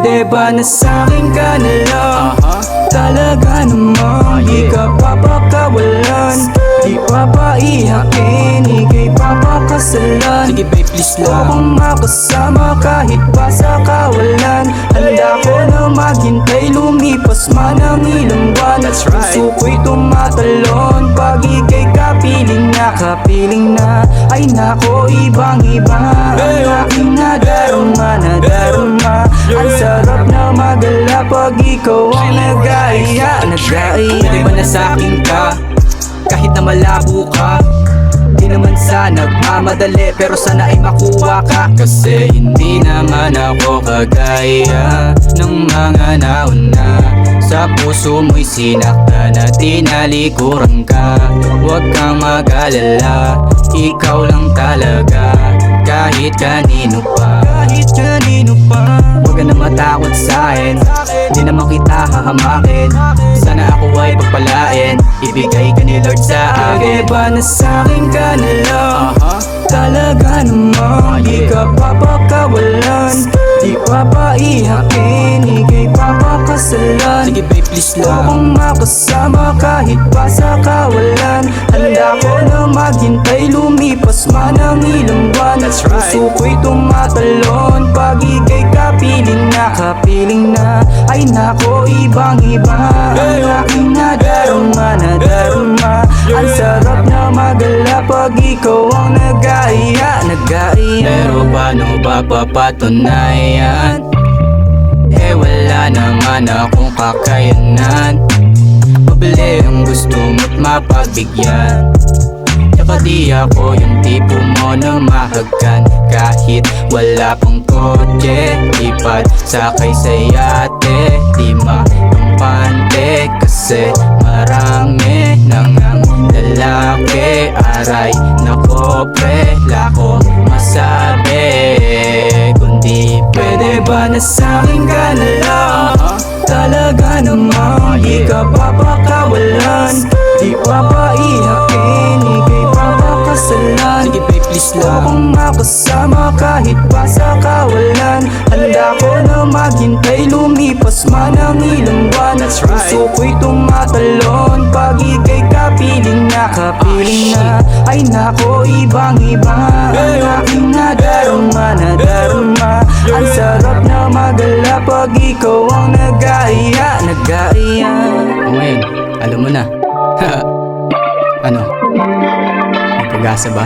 Pwede ba na sa'kin ka na lang? Talaga namang di ka papakawalan, di papaihakin, ika'y papakasalan. Sige babe, please Gusto lang. kong makasama kahit pa sa kawalan. Handa ko na maghintay, lumipas man ang ilang buwan. That's right. Puso ko'y tumatalon pag ika'y kapiling na. Ay nako, ibang iba ang aking nadarama. Ang sarap na magala pag ikaw ang nag-aaya. Pwede ba na sa'kin ka? Kahit na malabo ka, di naman sana nagmamadali, pero sana ay makuha ka. Kasi hindi naman ako kagaya ng mga nauna. Sa puso mo'y sinaktan at tinalikuran ka. Huwag kang mag-alala, ikaw lang talaga, kahit kanino pa. Huwag ka na matakot sa'kin, di naman kita hahamakin. Sana ako ay pagpalain, ibigay ka ni Lord sa Pwede akin. ba na sa'kin ka na lang? Talaga namang di ka papakawalan, di papaihakin, ika'y papakasalan. Sige babe, please Gusto lang. kong makasama kahit pa sa kawalan. Handa ko na maghintay, lumipas man ang ilang buwan. That's right. Puso ko'y tumatalon pag ika'y kapiling na. Ay nako, ibang iba ang aking nadarama. Ang sarap na magala pag ikaw ang nag-aaya. Pero paano ba papatunayan? Eh wala naman akong kakayanan. Mabili ang gusto mo't mapagbigyan. Tsaka di ako yung tipo mo na mahagkan. Kahit wala pang kotse, lipat sakay sa yate, di makampante. Kasi marami nang ang lalaki. Aray nako pre, lako masabi, kundi Pwede ba na sa'kin ka na lang? Talaga namang di ka papakawalan, di papaihakin, ika'y papakasalan. sige babe, please Gusto lang. kong makasama kahit pa sa kawalan. Handa ko na maghintay, lumipas man ang ilang buwan. That's right. Puso ko'y tumatalon pag ika'y kapiling na. Ay nako, ibang iba ang aking nadarama. Ang sarap na magala pag ikaw ang nag-aaya. O ngayon, alam mo na. Ano? May pag-asa ba?